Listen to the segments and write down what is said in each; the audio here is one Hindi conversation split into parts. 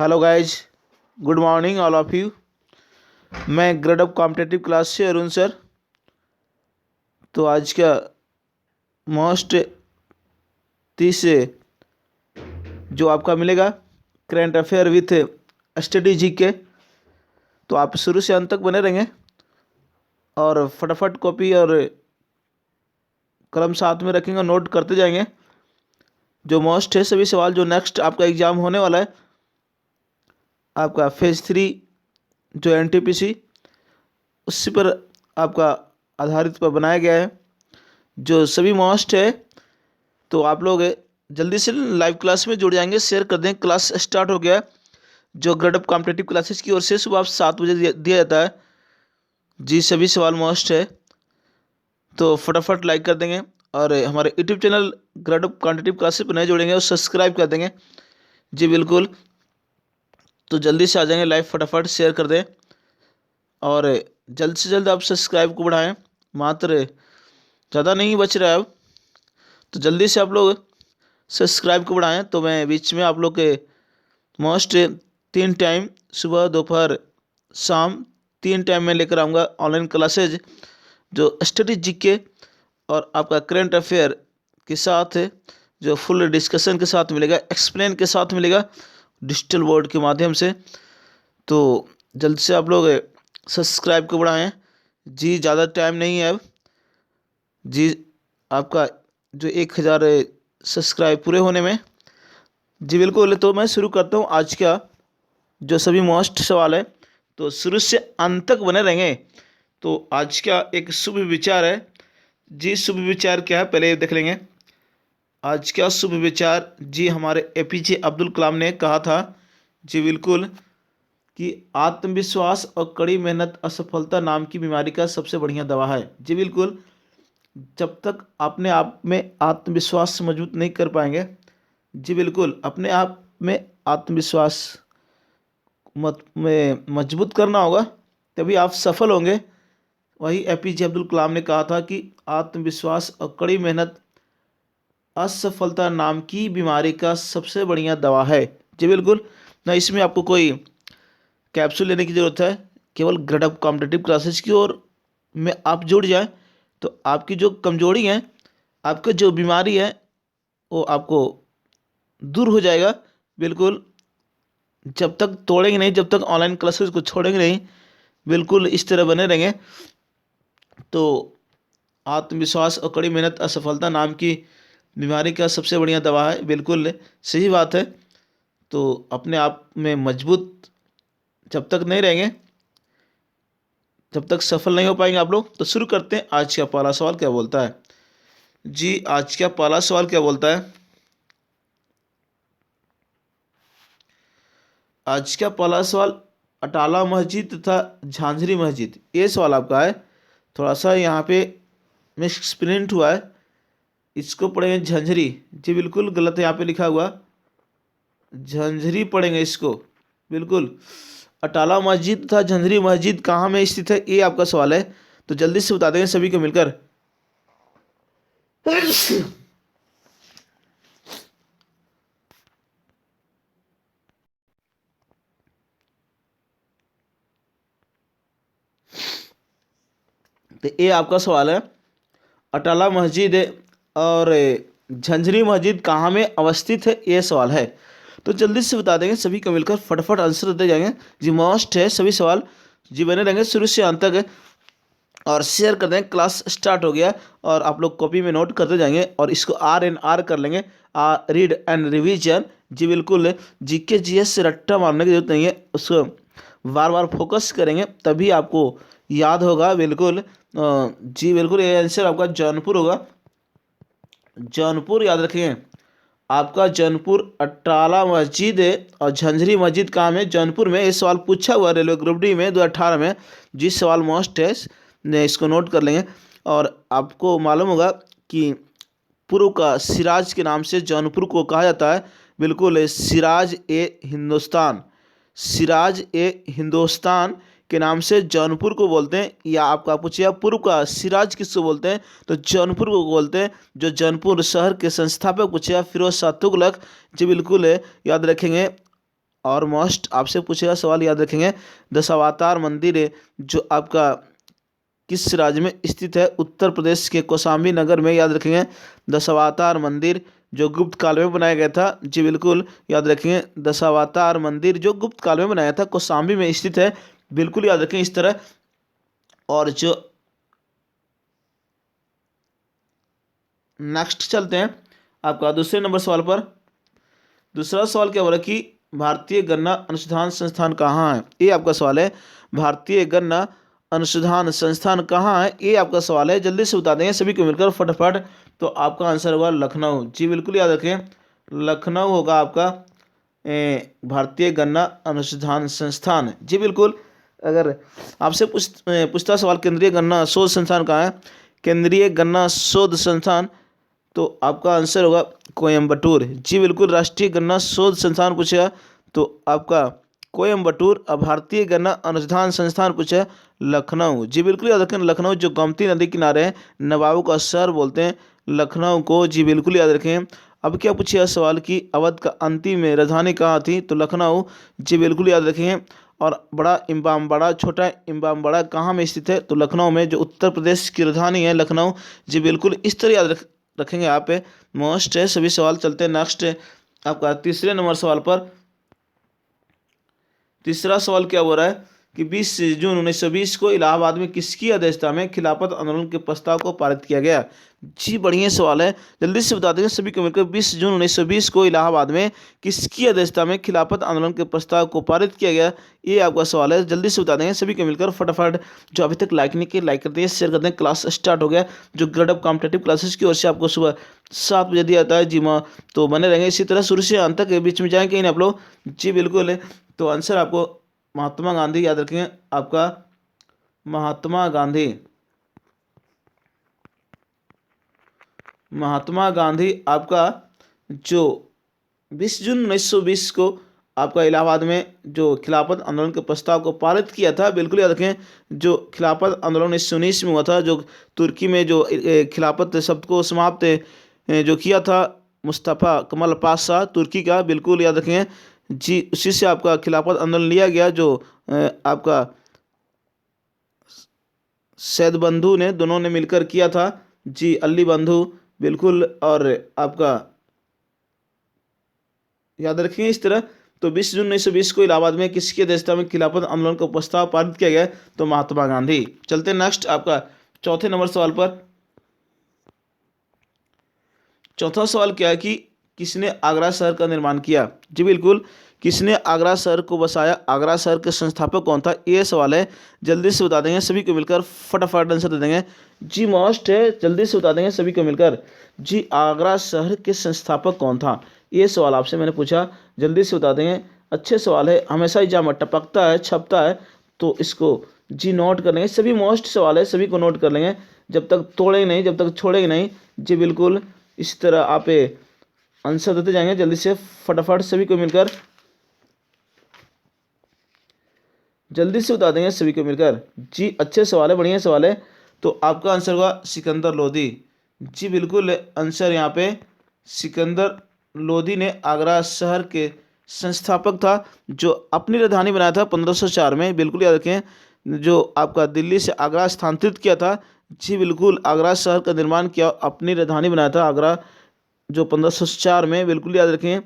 Hello guys, good morning all of you. मैं ग्रेड अप कॉम्पिटेटिव क्लास से अरुण सर। तो आज का मोस्ट 30 जो आपका मिलेगा करेंट अफेयर विथ स्टडी जी के, तो आप शुरू से अंत तक बने रहेंगे और फटाफट कॉपी और कलम साथ में रखेंगे, नोट करते जाएंगे। जो मोस्ट है सभी सवाल जो नेक्स्ट आपका एग्ज़ाम होने वाला है, आपका फेज 3 जो एनटीपीसी उसी पर आपका आधारित पर बनाया गया है, जो सभी मोस्ट है। तो आप लोग जल्दी से लाइव क्लास में जुड़ जाएंगे, शेयर कर दें। क्लास स्टार्ट हो गया है जो ग्रेड अप कॉम्पिटेटिव क्लासेस की ओर से सुबह 7 बजे दिया जाता है जी। सभी सवाल मोस्ट है, तो फटाफट लाइक कर देंगे और हमारे YouTube channel grade up competitive classes पर नए जुड़ेंगे और सब्सक्राइब कर देंगे जी। बिल्कुल, तो जल्दी से आ जाएंगे लाइव, फटाफट शेयर कर दें और जल्द से जल्द आप सब्सक्राइब को बढ़ाएं। मात्र ज़्यादा नहीं बच रहा है अब, तो जल्दी से आप लोग सब्सक्राइब को बढ़ाएं। तो मैं बीच में आप लोग के मोस्ट 3 टाइम सुबह दोपहर शाम 3 टाइम में लेकर आऊँगा ऑनलाइन क्लासेज, जो स्टडी जीके और आपका करंट अफेयर के साथ जो फुल डिस्कशन के साथ मिलेगा, एक्सप्लेन के साथ मिलेगा डिजिटल बोर्ड के माध्यम से। तो जल्द से आप लोग सब्सक्राइब को बढ़ाएं जी। ज़्यादा टाइम नहीं है अब जी, आपका जो 1000 सब्सक्राइब पूरे होने में जी। बिल्कुल, तो मैं शुरू करता हूँ आज का जो सभी मोस्ट सवाल है, तो शुरू से अंत तक बने रहेंगे। तो आज का एक शुभ विचार है जी। शुभ विचार क्या है पहले ये देख लेंगे। आज का शुभ विचार जी, हमारे एपीजे अब्दुल कलाम ने कहा था जी। बिल्कुल, कि आत्मविश्वास और कड़ी मेहनत असफलता नाम की बीमारी का सबसे बढ़िया दवा है जी। बिल्कुल, जब तक अपने आप में आत्मविश्वास मजबूत नहीं कर पाएंगे जी, बिल्कुल अपने आप में आत्मविश्वास में मजबूत करना होगा, तभी आप सफल होंगे। वही एपीजे अब्दुल कलाम ने कहा था कि आत्मविश्वास और कड़ी मेहनत असफलता नाम की बीमारी का सबसे बढ़िया दवा है जी। बिल्कुल, ना इसमें आपको कोई कैप्सूल लेने की ज़रूरत है, केवल ग्रेड अप कॉम्पिटेटिव क्लासेस की ओर में आप जुड़ जाए तो आपकी जो कमजोरी है, आपकी जो बीमारी है, वो आपको दूर हो जाएगा। बिल्कुल, जब तक तोड़ेंगे नहीं, जब तक ऑनलाइन क्लासेस को छोड़ेंगे नहीं, बिल्कुल इस तरह बने रहेंगे। तो आत्मविश्वास और कड़ी मेहनत असफलता नाम की बीमारी का सबसे बढ़िया दवा है, बिल्कुल सही बात है। तो अपने आप में मजबूत जब तक नहीं रहेंगे, जब तक सफल नहीं हो पाएंगे आप लोग। तो शुरू करते हैं। आज का पहला सवाल क्या बोलता है जी? आज का पहला सवाल क्या बोलता है? आज का पहला सवाल अटाला मस्जिद तथा झांझरी मस्जिद, ये सवाल आपका है। थोड़ा सा यहाँ पे मिसप्रिंट हुआ है, इसको पढ़ेंगे झंझरी जी। बिल्कुल गलत है, यहाँ पे लिखा हुआ झंझरी पढ़ेंगे इसको। बिल्कुल, अटाला मस्जिद तथा झंझरी मस्जिद कहाँ में स्थित है, ये आपका सवाल है। तो जल्दी से बता देंगे सभी को मिलकर। तो ये आपका सवाल है, अटाला मस्जिद और झंझरी मस्जिद कहाँ में अवस्थित है, ये सवाल है। तो जल्दी से बता देंगे सभी को मिलकर, फटाफट आंसर देते जाएंगे जी। मोस्ट है सभी सवाल जी, बने रहेंगे शुरू से अंत तक और शेयर कर देंगे। क्लास स्टार्ट हो गया और आप लोग कॉपी में नोट करते जाएंगे और इसको RNR कर लेंगे, रीड एंड रिवीजन जी। बिल्कुल, जीके जीएस से रट्टा मारने की जरूरत नहीं है, उसको बार बार फोकस करेंगे तभी आपको याद होगा। बिल्कुल जी, बिल्कुल ये आंसर आपका जौनपुर होगा। जौनपुर याद रखेंगे आपका, जौनपुर अटाला मस्जिद और झंझरी मस्जिद कहाँ में? जौनपुर में। ये सवाल पूछा हुआ रेलवे ग्रुप डी में 2018 में जी। सवाल मोस्ट है, इसको नोट कर लेंगे। और आपको मालूम होगा कि पूर्व का सिराज के नाम से जौनपुर को कहा जाता है। बिल्कुल, सिराज ए हिंदुस्तान, सिराज ए हिंदुस्तान के नाम से जौनपुर को बोलते हैं। या आपका पूछिए पूर्व का सिराज किसको बोलते हैं, तो जौनपुर को बोलते हैं। जो जौनपुर शहर के संस्थापक पूछिए फिरोज शाह तुगलक जी। बिल्कुल याद रखेंगे और मोस्ट आपसे पूछेगा सवाल, याद रखेंगे। दशावतार मंदिर जो आपका किस राज्य में स्थित है? उत्तर प्रदेश के कौशाम्बी नगर में, याद रखेंगे। दशावतार मंदिर जो गुप्त काल में बनाया गया था, जी बिल्कुल याद रखेंगे। दशावतार मंदिर जो गुप्त काल में बनाया था, कौशाम्बी में स्थित है, बिल्कुल याद रखें इस तरह। और जो नेक्स्ट चलते हैं आपका दूसरे नंबर सवाल पर। दूसरा सवाल क्या बोला कि भारतीय गन्ना अनुसंधान संस्थान कहाँ है? ये आपका सवाल है। भारतीय गन्ना अनुसंधान संस्थान कहाँ है? ये आपका सवाल है, जल्दी से बता देंगे सभी को मिलकर फटाफट। तो आपका आंसर होगा लखनऊ। जी बिल्कुल याद रखें, लखनऊ होगा आपका भारतीय गन्ना अनुसंधान संस्थान। जी बिल्कुल। अगर आपसे पूछता सवाल केंद्रीय गन्ना शोध संस्थान कहाँ है? केंद्रीय गन्ना शोध संस्थान, तो आपका आंसर होगा कोयम्बटूर। जी बिल्कुल। राष्ट्रीय गन्ना शोध संस्थान पूछेगा तो आपका कोयम्बटूर। और भारतीय गन्ना अनुसंधान संस्थान पूछा लखनऊ। जी बिल्कुल याद रखें, लखनऊ जो गोमती नदी किनारे है, नवाबों का शहर बोलते हैं लखनऊ को। जी बिल्कुल याद रखें। अब क्या पूछिए सवाल कि अवध का अंतिम राजधानी कहाँ थी? तो लखनऊ। जी बिल्कुल याद रखें। और बड़ा इमामबाड़ा, छोटा इमामबाड़ा कहाँ में स्थित है? तो लखनऊ में, जो उत्तर प्रदेश की राजधानी है लखनऊ। जी बिल्कुल इस तरह याद रखेंगे आप। मोस्ट है सभी सवाल। चलते हैं नेक्स्ट आपका तीसरे नंबर सवाल पर। तीसरा सवाल क्या हो रहा है कि 20 जून 1920 को इलाहाबाद में किसकी अध्यक्षता में खिलाफत आंदोलन के प्रस्ताव को पारित किया गया? जी बढ़िया सवाल है, जल्दी से बता देंगे सभी को मिलकर। 20 जून 1920 को इलाहाबाद में किसकी अध्यक्षता में खिलाफत आंदोलन के प्रस्ताव को पारित किया गया? ये आपका सवाल है, जल्दी से बता देंगे सभी को मिलकर फटाफट। जो अभी तक लाइक नहीं किए, लाइक कर दिए, शेयर कर दें। क्लास स्टार्ट हो गया जो ग्रेड कॉम्पिटेटिव क्लासेस की ओर से आपको सुबह 7 बजे दिया जाता है। जी माँ, तो बने रहेंगे इसी तरह शुरू से अंत तक, बीच में जाएंगे कहीं आप लोग। जी बिल्कुल। तो आंसर आपको महात्मा गांधी, याद रखेंगे आपका महात्मा गांधी। महात्मा गांधी आपका जो 20 जून 1920 को आपका इलाहाबाद में जो खिलाफत आंदोलन के प्रस्ताव को पारित किया था, बिल्कुल याद रखें। जो खिलाफत आंदोलन 1919 में हुआ था, जो तुर्की में जो खिलाफत शब्द को समाप्त जो किया था मुस्तफ़ा कमल पाशा तुर्की का, बिल्कुल याद रखें। जी उसी से आपका खिलाफत आंदोलन लिया गया, जो आपका सैद बंधु ने, दोनों ने मिलकर किया था। जी अली बंधु, बिल्कुल। और आपका याद रखेंगे इस तरह। तो 20 जून 1920 को इलाहाबाद में किसकी अध्यक्षता में खिलाफत आंदोलन का प्रस्ताव पारित किया गया? तो महात्मा गांधी। चलते नेक्स्ट आपका चौथे नंबर सवाल पर। चौथा सवाल क्या है कि किसने आगरा शहर का निर्माण किया? जी बिल्कुल, किसने आगरा शहर को बसाया? आगरा शहर के संस्थापक कौन था? ये सवाल है, जल्दी से बता देंगे सभी को मिलकर फटाफट आंसर दे देंगे। जी मोस्ट है, जल्दी से बता देंगे सभी को मिलकर। जी आगरा शहर के संस्थापक कौन था? ये सवाल आपसे मैंने पूछा, जल्दी से बता देंगे। अच्छे सवाल है, हमेशा एग्जाम में टपकता है, छपता है, तो इसको जी नोट कर लेंगे। सभी मोस्ट सवाल है, सभी को नोट कर लेंगे, जब तक तोड़ेंगे नहीं, जब तक छोड़ेंगे नहीं। जी बिल्कुल, इस तरह आप आंसर देते जाएंगे जल्दी से फटाफट सभी को मिलकर। जल्दी से बता देंगे सभी को मिलकर। जी अच्छे सवाल है, बढ़िया सवाल है। तो आपका आंसर होगा सिकंदर लोधी। जी बिल्कुल, आंसर यहाँ पे सिकंदर लोधी ने आगरा शहर के संस्थापक था, जो अपनी राजधानी बनाया था 1504 में। बिल्कुल याद रखें, जो आपका दिल्ली से आगरा स्थानांतरित किया था। जी बिल्कुल, आगरा शहर का निर्माण किया, अपनी राजधानी बनाया था आगरा, जो 1504 में। बिल्कुल याद रखें।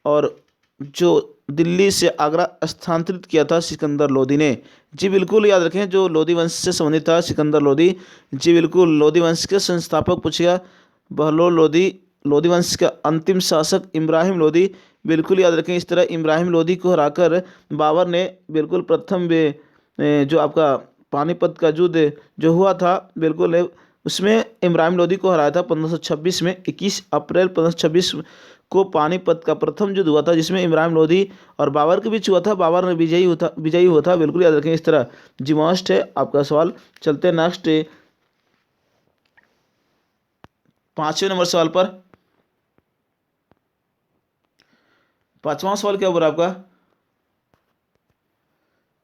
और जो दिल्ली से आगरा स्थानांतरित किया था सिकंदर लोधी ने। जी बिल्कुल याद रखें, जो लोधी वंश से संबंधित था सिकंदर लोधी। जी बिल्कुल, लोधी वंश के संस्थापक पूछेगा बहलोल लोधी। लोधी वंश का अंतिम शासक इब्राहिम लोधी। बिल्कुल याद रखें, इस तरह इब्राहिम लोधी को हराकर बाबर ने बिल्कुल प्रथम जो आपका पानीपत का युद्ध जो हुआ था, बिल्कुल उसमें इब्राहिम लोधी को हराया था 1526 में। 21 अप्रैल 1526 को पानीपत का प्रथम युद्ध हुआ था, जिसमें इब्राहिम लोधी और बाबर के बीच हुआ था। बाबर ने विजयी हुआ था। बिल्कुल याद रखें इस तरह। जी मोस्ट है आपका सवाल। चलते हैं नेक्स्ट 5वें नंबर सवाल पर। 5वां सवाल क्या बोला आपका?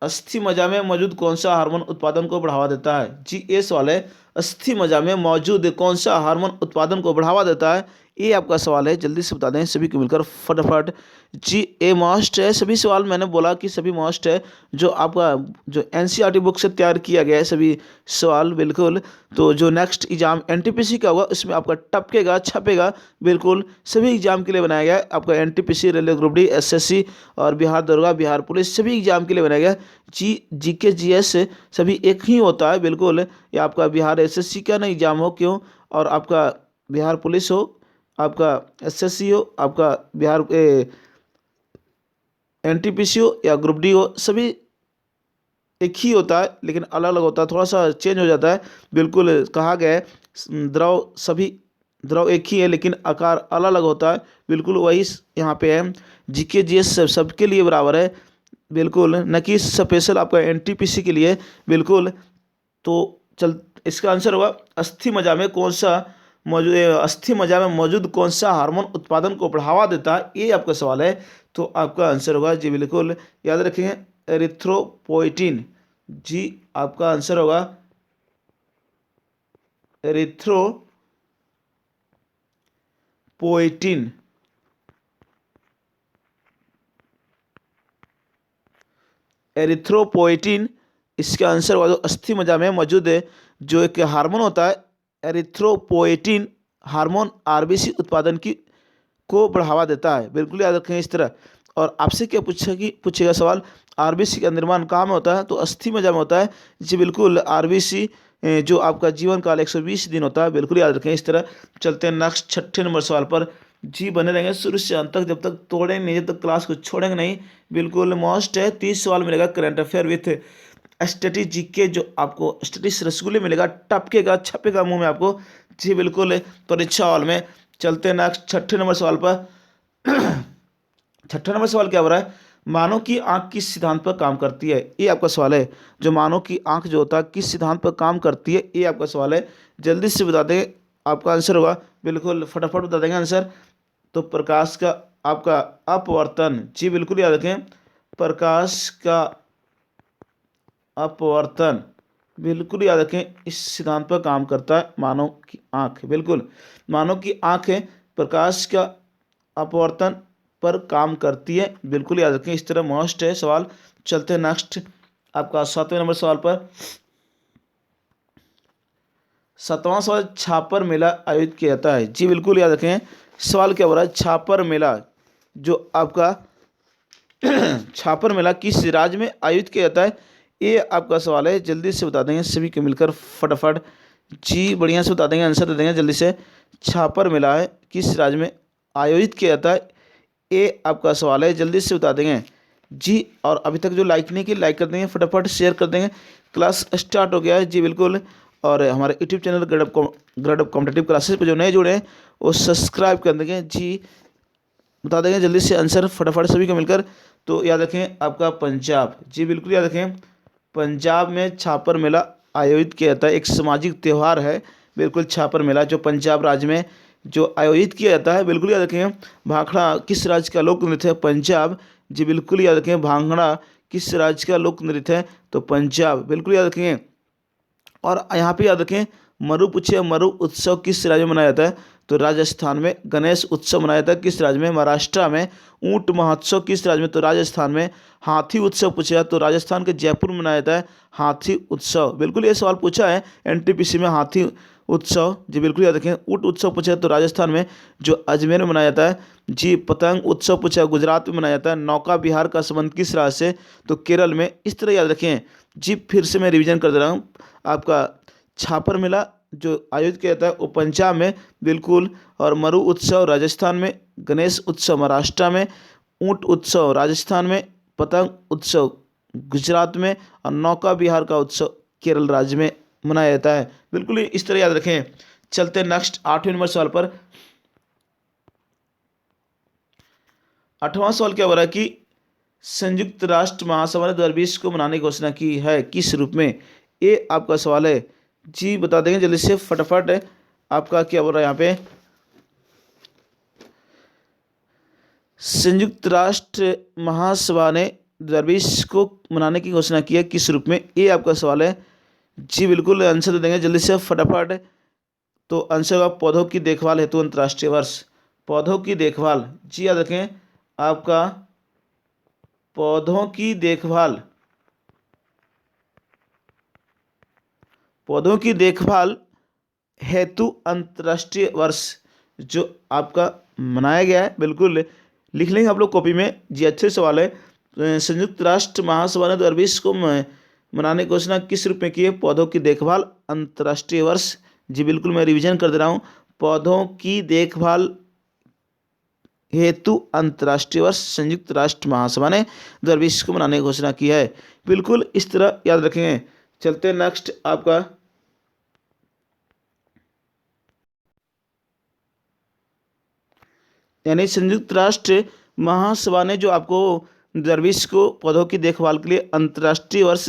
अस्थि मज्जा में मौजूद कौन सा हार्मोन उत्पादन को बढ़ावा देता है? जी ये सवाल है, अस्थि मज्जा में मौजूद कौन सा हार्मोन उत्पादन को बढ़ावा देता है? ये आपका सवाल है, जल्दी से बता दें सभी को मिलकर फटाफट। जी ए मस्ट है, सभी सवाल मैंने बोला कि सभी मस्ट है, जो आपका जो एनसीईआरटी बुक से तैयार किया गया है सभी सवाल बिल्कुल। तो जो नेक्स्ट एग्जाम एनटीपीसी का होगा उसमें आपका टपकेगा छपेगा बिल्कुल, सभी एग्जाम के लिए बनाया गया है। आपका NTPC, railway group D, SSC और बिहार दरोगा, बिहार पुलिस, सभी एग्जाम के लिए बनाया गया है। जीके जीएस सभी एक ही होता है बिल्कुल, या आपका बिहार एसएससी का ना एग्जाम हो क्यों, और आपका बिहार पुलिस हो, आपका एसएससी हो, आपका बिहार एनटीपीसी हो या ग्रुप डी हो, सभी एक ही होता है लेकिन अलग अलग होता है, थोड़ा सा चेंज हो जाता है बिल्कुल। कहा गया है द्रव सभी द्रव एक ही है लेकिन आकार अलग अलग होता है बिल्कुल, वही यहाँ पे है। जीके जीएस सबके लिए बराबर है बिल्कुल, न कि स्पेशल आपका एनटीपीसी के लिए बिल्कुल। तो चल इसका आंसर होगा अस्थि मज्जा में कौन सा मौजूद, अस्थि मज्जा में मौजूद कौन सा हार्मोन उत्पादन को बढ़ावा देता है, ये आपका सवाल है। तो आपका आंसर होगा जी बिल्कुल याद रखेंगे एरिथ्रोपोइटिन। जी आपका आंसर होगा एरिथ्रोपोइटिन। एरिथ्रोपोइटिन इसका आंसर होगा, जो अस्थि मज्जा में मौजूद है जो एक हार्मोन होता है एरिथ्रोपोइटिन, हार्मोन आरबीसी उत्पादन की को बढ़ावा देता है बिल्कुल, याद रखें इस तरह। और आपसे क्या पूछेगा सवाल, आरबीसी का निर्माण कहाँ में होता है? तो अस्थि मज्जा में होता है जी बिल्कुल। आरबीसी जो आपका जीवन काल 120 दिन होता है बिल्कुल, याद रखें इस तरह। चलते हैं नेक्स्ट 6ठे नंबर सवाल पर। जी बने रहेंगे शुरू से अंत तक, जब तक तोड़ेंगे नहीं, जब तक क्लास को छोड़ेंगे नहीं बिल्कुल। मोस्ट है 30 सवाल मिलेगा current affair with static GK, जो आपको स्टैटिक्स रसगुल्ले मिलेगा, टपकेगा छपेगा मुंह में आपको जी बिल्कुल परीक्षा हॉल में। चलते हैं नेक्स्ट 6ठे नंबर सवाल पर। 6ठा नंबर सवाल क्या हो रहा है, मानव की आंख किस सिद्धांत पर काम करती है? ये आपका सवाल है, जो मानव की आंख जो होता है किस सिद्धांत पर काम करती है, ये आपका सवाल है। जल्दी से बता दें, आपका आंसर होगा बिल्कुल फटाफट बता देंगे आंसर। तो प्रकाश का आपका अपवर्तन, जी बिल्कुल याद रखें, प्रकाश का अपवर्तन बिल्कुल याद रखें, इस सिद्धांत पर काम करता है मानव की आंख बिल्कुल। मानव की आंख है प्रकाश का अपवर्तन पर काम करती है बिल्कुल, याद रखें इस तरह। मोस्ट है सवाल। चलते हैं नेक्स्ट आपका 7वें नंबर सवाल पर। 7वां सवाल, छापर मेला आयोजित किया जाता है? जी बिल्कुल याद रखें, सवाल क्या हो रहा है, छापर मेला जो आपका छापर मेला किस राज्य में आयोजित किया जाता है, ये आपका सवाल है। जल्दी से बता देंगे सभी को मिलकर फटाफट। जी बढ़िया से बता देंगे, आंसर दे देंगे जल्दी से। छापर मेला है किस राज्य में आयोजित किया जाता है, ये आपका सवाल है, जल्दी से बता देंगे जी। और अभी तक जो लाइक नहीं किया लाइक कर देंगे, फटाफट शेयर कर देंगे। क्लास स्टार्ट हो गया है जी बिल्कुल। और हमारे YouTube channel Gradeup competitive classes पर जो नए जुड़े हैं वो सब्सक्राइब कर देंगे जी। बता देंगे जल्दी से आंसर फटाफट सभी को मिलकर। तो याद रखें आपका पंजाब, जी बिल्कुल याद रखें, पंजाब में छापर मेला आयोजित किया जाता है, एक सामाजिक त्यौहार है बिल्कुल छापर मेला, जो पंजाब राज्य में जो आयोजित किया जाता है बिल्कुल याद रखें। भांगड़ा किस राज्य का लोक नृत्य है? पंजाब, जी बिल्कुल याद रखें। भांगड़ा किस राज्य का लोक नृत्य है? तो पंजाब बिल्कुल याद रखेंगे। और यहाँ पे याद रखें, मरु पूछे, मरु उत्सव किस राज्य में मनाया जाता है? तो राजस्थान में। गणेश उत्सव मनाया जाता है किस राज्य में? महाराष्ट्र में। ऊंट महोत्सव किस राज्य में? तो राजस्थान में। हाथी उत्सव पूछा तो राजस्थान के जयपुर में मनाया जाता है हाथी उत्सव बिल्कुल, ये सवाल पूछा है एनटीपीसी में, हाथी उत्सव जी बिल्कुल याद रखें। ऊंट उत्सव पूछा तो राजस्थान में, जो अजमेर में मनाया जाता है जी। पतंग उत्सव पूछा गुजरात में मनाया जाता है। नौका विहार का संबंध किस राज्य से? तो केरल में। इस तरह याद रखें जी। फिर से मैं रिवीजन कर दे रहा हूँ, आपका छापर मेला जो आयोजित किया जाता है वो पंजाब में बिल्कुल, और मरु उत्सव राजस्थान में, गणेश उत्सव महाराष्ट्र में, ऊंट उत्सव राजस्थान में, पतंग उत्सव गुजरात में, और नौका विहार का उत्सव केरल राज्य में मनाया जाता है बिल्कुल, इस तरह याद रखें। चलते हैं नेक्स्ट 8वें नंबर सवाल पर। 8वां सवाल क्या हो रहा है कि संयुक्त राष्ट्र महासभा ने 2020 को मनाने की घोषणा की है किस रूप में? ये आपका सवाल है जी, बता देंगे जल्दी से फटाफट। आपका क्या बोल रहा है यहाँ पे, संयुक्त राष्ट्र महासभा ने 2020 को मनाने की घोषणा की है किस रूप में? ये आपका सवाल है जी बिल्कुल, आंसर दे देंगे जल्दी से फटाफट। तो आंसर होगा पौधों की देखभाल हेतु अंतर्राष्ट्रीय वर्ष। पौधों की देखभाल, जी याद रखें आपका पौधों की देखभाल, पौधों की देखभाल हेतु अंतर्राष्ट्रीय वर्ष जो आपका मनाया गया है, बिल्कुल लिख लेंगे आप लोग कॉपी में। जी अच्छे सवाल है। संयुक्त राष्ट्र महासभा ने 2020 को मनाने की घोषणा किस रूप में की है? पौधों की देखभाल अंतर्राष्ट्रीय वर्ष। जी बिल्कुल, मैं रिवीजन कर दे रहा हूँ। पौधों की देखभाल हेतु अंतर्राष्ट्रीय वर्ष संयुक्त राष्ट्र महासभा ने 2020 को मनाने की घोषणा की है। बिल्कुल इस तरह याद रखेंगे। चलते नेक्स्ट आपका यानी संयुक्त राष्ट्र महासभा ने जो आपको 2020 को पौधों की देखभाल के लिए अंतर्राष्ट्रीय वर्ष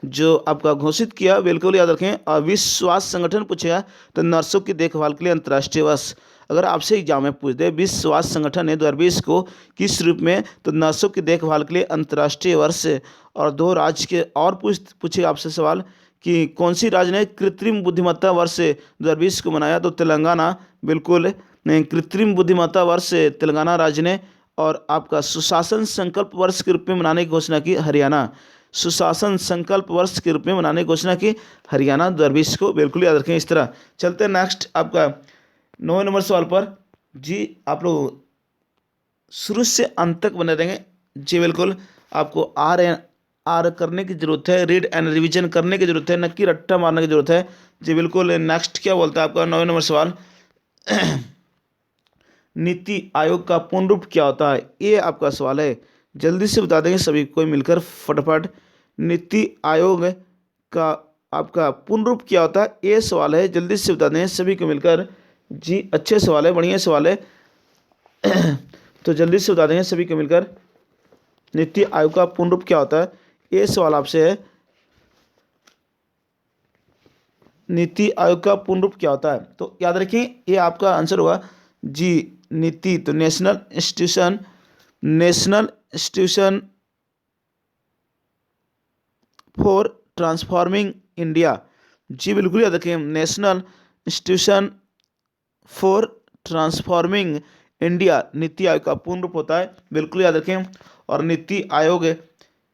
जो आपका घोषित किया, बिल्कुल याद रखें। और विश्व स्वास्थ्य संगठन पूछेगा तो नर्सों की देखभाल के लिए अंतर्राष्ट्रीय वर्ष। अगर आपसे एग्जाम में पूछ दे विश्व स्वास्थ्य संगठन ने 2020 को किस रूप में, तो नर्सों की देखभाल के लिए अंतर्राष्ट्रीय वर्ष। और दो राज्य के और पूछेगा आपसे सवाल कि कौन सी राज्य ने कृत्रिम बुद्धिमत्ता वर्ष 2020 को मनाया, तो तेलंगाना। बिल्कुल कृत्रिम बुद्धिमत्ता वर्ष तेलंगाना राज्य ने। और आपका सुशासन संकल्प वर्ष के रूप में मनाने की घोषणा की हरियाणा। सुशासन संकल्प वर्ष के रूप में मनाने की घोषणा की हरियाणा 2020 को। बिल्कुल याद रखें। इस तरह चलते हैं नेक्स्ट आपका 9 नंबर सवाल पर। जी आप लोग शुरू से अंत तक बने रहेंगे। जी बिल्कुल, आपको आर करने की जरूरत है, रीड एंड रिवीजन करने की जरूरत है, न कि रट्टा मारने की जरूरत है। जी बिल्कुल। नेक्स्ट क्या बोलता है आपका 9 नंबर सवाल नीति आयोग का पूर्ण रूप क्या होता है? ये आपका सवाल है। जल्दी से बता देंगे सभी कोई मिलकर फटाफट। नीति आयोग का आपका पूर्ण रूप क्या होता है? ये सवाल है, जल्दी से बता देंगे सभी को मिलकर। जी अच्छे सवाल है, बढ़िया सवाल है। तो जल्दी से बता देंगे सभी को मिलकर नीति आयोग का पूर्ण रूप क्या होता है? ये सवाल आपसे है। नीति आयोग का पूर्ण रूप क्या होता है? तो याद रखिए ये आपका आंसर होगा जी नीति, तो national institution for transforming India. जी बिल्कुल याद रखें, national institution for transforming India NITI Aayog का पूर्ण रूप होता है। बिल्कुल याद रखें। और नीति आयोग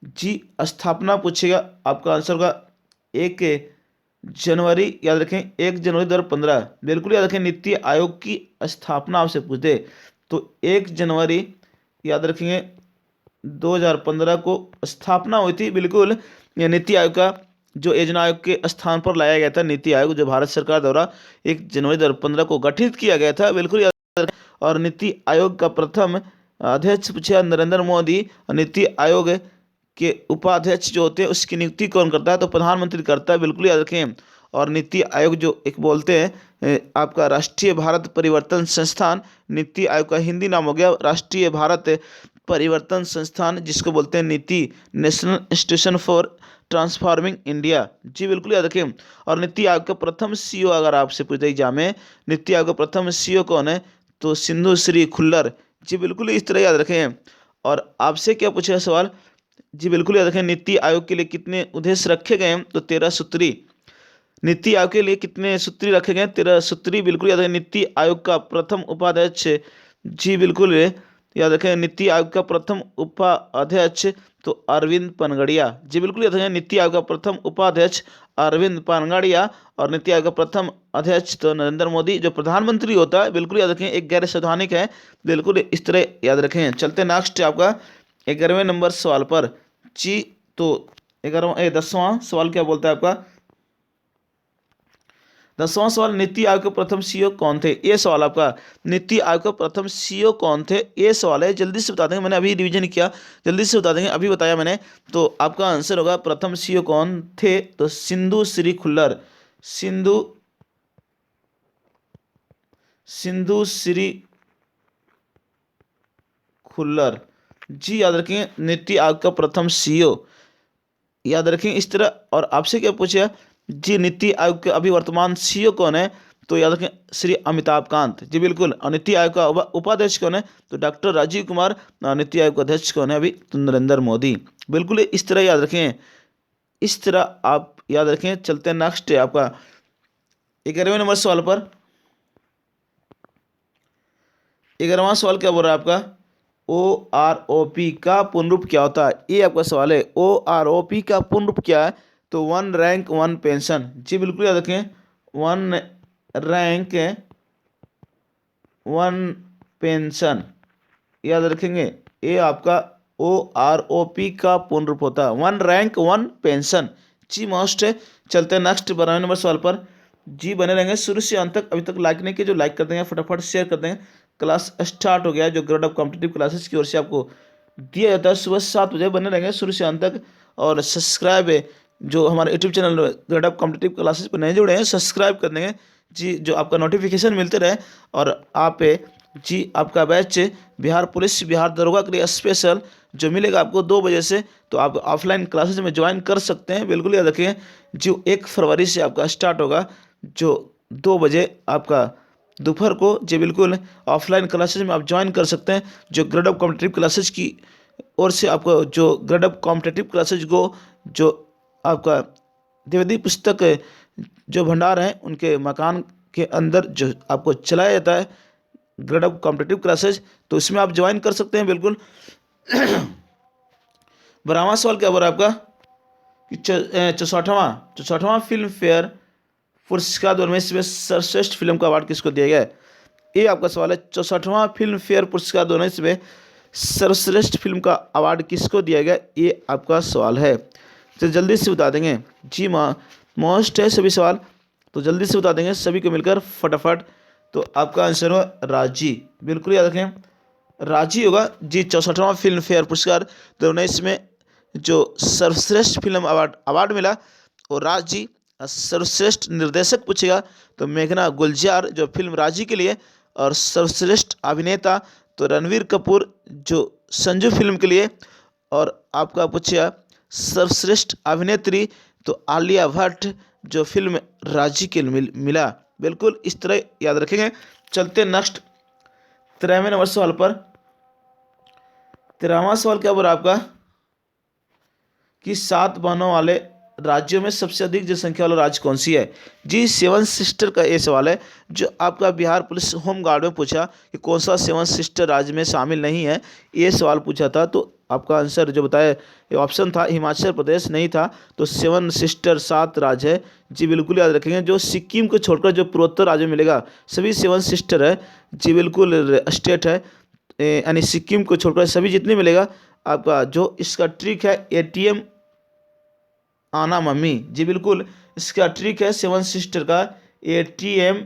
जी स्थापना पूछेगा, आपका आंसर होगा 1 जनवरी। याद रखें 1 जनवरी 2015। बिल्कुल याद रखें, नीति आयोग की स्थापना आपसे पूछ दे तो 1 जनवरी याद रखेंगे 2015 को स्थापना हुई थी। बिल्कुल, यह नीति आयोग का जो योजना आयोग के स्थान पर लाया गया था। नीति आयोग जो भारत सरकार द्वारा 1 जनवरी 2015 को गठित किया गया था। बिल्कुल याद रखें। और नीति आयोग का प्रथम अध्यक्ष पूछा नरेंद्र मोदी। और नीति आयोग के उपाध्यक्ष जो होते हैं उसकी नियुक्ति कौन करता है? तो प्रधानमंत्री करता है। बिल्कुल याद रखें। और नीति आयोग जो एक बोलते हैं आपका राष्ट्रीय भारत परिवर्तन संस्थान, नीति आयोग का हिंदी नाम हो गया राष्ट्रीय भारत परिवर्तन संस्थान, जिसको बोलते हैं NITI, national institution for transforming India. जी बिल्कुल याद रखें। और नीति आयोग का प्रथम सीईओ अगर आपसे पूछे एग्जाम में नीति आयोग का प्रथम सीईओ कौन है? तो सिंधु श्री खुल्लर। जी बिल्कुल इस तरह याद रखें। और आपसे क्या पूछेगा सवाल? जी बिल्कुल याद रखें, नीति आयोग के लिए कितने उद्देश्य रखे गए हैं? तो 13 सूत्री। नीति आयोग के लिए कितने सूत्री रखे गए? 13 सूत्री। बिल्कुल याद रखें। नीति आयोग का प्रथम उपाध्यक्ष, जी बिल्कुल याद रखें, नीति आयोग का प्रथम उपाध्यक्ष तो अरविंद पनगड़िया। जी बिल्कुल याद रखें, नीति आयोग का प्रथम उपाध्यक्ष अरविंद पनगड़िया। और नीति आयोग का प्रथम अध्यक्ष तो नरेंद्र मोदी जो प्रधानमंत्री होता है। बिल्कुल याद रखें, एक गैर संवैधानिक है। बिल्कुल इस तरह याद रखें। चलते नेक्स्ट आपका 11वें नंबर सवाल पर। जी तो 10वां सवाल क्या बोलता है आपका? 10वां सवाल नीति आयोग के प्रथम सीईओ कौन थे? ये सवाल आपका नीति आयोग के प्रथम सीईओ कौन थे? ये सवाल है। जल्दी से बता देंगे, मैंने अभी रिवीजन किया, जल्दी से बता देंगे, अभी बताया मैंने। तो आपका आंसर होगा प्रथम सीईओ कौन थे? तो सिंधु श्री खुल्लर। सिंधु श्री खुल्लर। जी याद रखें, नीति आयोग का प्रथम सीईओ याद रखें इस तरह। और आपसे क्या पूछा? जी नीति आयोग के अभी वर्तमान सीईओ कौन है? तो याद रखें श्री अमिताभ कांत। जी बिल्कुल। और नीति आयोग का उपाध्यक्ष कौन है? तो डॉक्टर राजीव कुमार। और नीति आयोग का अध्यक्ष कौन है अभी? तो नरेंद्र मोदी। बिल्कुल इस तरह याद रखें। इस तरह आप याद रखें। चलते हैं नेक्स्ट है आपका 11वें नंबर सवाल पर। 11वां सवाल क्या बोल रहा है आपका, OROP का पूर्ण रूप क्या होता है। ये आपका सवाल है, OROP का पूर्ण रूप क्या है। तो वन रैंक वन पेंशन। जी बिल्कुल याद रखें, वन रैंक वन पेंशन याद रखेंगे। ये आपका OROP का पूर्ण रूप होता है, वन रैंक वन पेंशन। जी मोस्ट है। चलते हैं नेक्स्ट 12वें नंबर सवाल पर। जी बने रहेंगे शुरू से अंत तक। अभी तक लाइक नहीं किया जो लाइक कर देंगे, फटाफट शेयर कर देंगे। क्लास स्टार्ट हो गया है जो ग्रेड ऑफ कॉम्पिटिटिव क्लासेस की ओर से आपको दिया जाता है सुबह 7 बजे। बने रहेंगे शुरू से अंत तक। और सब्सक्राइब है जो हमारे YouTube channel grade of competitive classes पर नए जुड़े हैं, सब्सक्राइब कर देंगे जी, जो आपका नोटिफिकेशन मिलते रहे। और आप जी आपका बैच बिहार पुलिस बिहार दरोगा के लिए स्पेशल जो मिलेगा आपको 2 बजे से, तो आप ऑफलाइन क्लासेस में ज्वाइन कर सकते हैं। बिल्कुल याद रखें, जो 1 फरवरी से आपका स्टार्ट होगा, जो 2 बजे आपका दोपहर को जी बिल्कुल ऑफलाइन क्लासेस में आप ज्वाइन कर सकते हैं। जो ग्रेड ऑफ कॉम्पिटिटिव क्लासेस की ओर से आपको जो ग्रेड ऑफ कॉम्पिटिटिव क्लासेस को जो आपका द्विवेदी पुस्तक जो भंडार हैं उनके मकान के अंदर जो आपको चलाया जाता है ग्रेड ऑफ कॉम्पिटिटिव क्लासेज, तो इसमें आप ज्वाइन कर सकते हैं बिल्कुल। 12वां सवाल क्या हो रहा है आपका कि 64वां फिल्म फेयर पुरस्कार 2019 में सर्वश्रेष्ठ फिल्म का अवार्ड किसको दिया गया है। ये आपका सवाल है, 64वां फिल्म फेयर पुरस्कार 2019 में सर्वश्रेष्ठ फिल्म का अवार्ड किसको दिया गया, ये आपका सवाल है। तो जल्दी से बता देंगे जी, मोस्ट है सभी सवाल, तो जल्दी से बता देंगे सभी को मिलकर फटाफट। तो आपका आंसर होगा राजी। बिल्कुल याद रखें, राजी होगा जी। 64वां फिल्म फेयर पुरस्कार 2019 में जो सर्वश्रेष्ठ फिल्म अवार्ड मिला और राजी। सर्वश्रेष्ठ निर्देशक पूछेगा तो मेघना गुलजार जो फिल्म राजी के लिए, और सर्वश्रेष्ठ अभिनेता तो रणवीर कपूर जो संजू फिल्म के लिए, और आपका पूछेगा सर्वश्रेष्ठ अभिनेत्री तो आलिया भट्ट जो फिल्म राजी के लिए मिला। बिल्कुल इस तरह याद रखेंगे। चलते नेक्स्ट 13वें नंबर सवाल पर। 13वां सवाल क्या बोला आपका कि 7 बहनों वाले राज्यों में सबसे अधिक जनसंख्या वाला राज्य कौन सी है। जी 7 सिस्टर का ये सवाल है, जो आपका बिहार पुलिस होम गार्ड में पूछा कि कौन सा 7 सिस्टर राज्य में शामिल नहीं है, ये सवाल पूछा था। तो आपका आंसर जो बताया ये ऑप्शन था हिमाचल प्रदेश नहीं था, तो 7 सिस्टर 7 राज्य है। जी बिल्कुल याद रखेंगे, जो सिक्किम को छोड़कर जो पूर्वोत्तर राज्य में मिलेगा सभी 7 सिस्टर है। जी बिल्कुल स्टेट है, यानी सिक्किम को छोड़कर सभी जितने मिलेगा आपका। जो इसका ट्रिक है ATM आना मम्मी। जी बिल्कुल इसका ट्रिक है 7 सिस्टर का ATM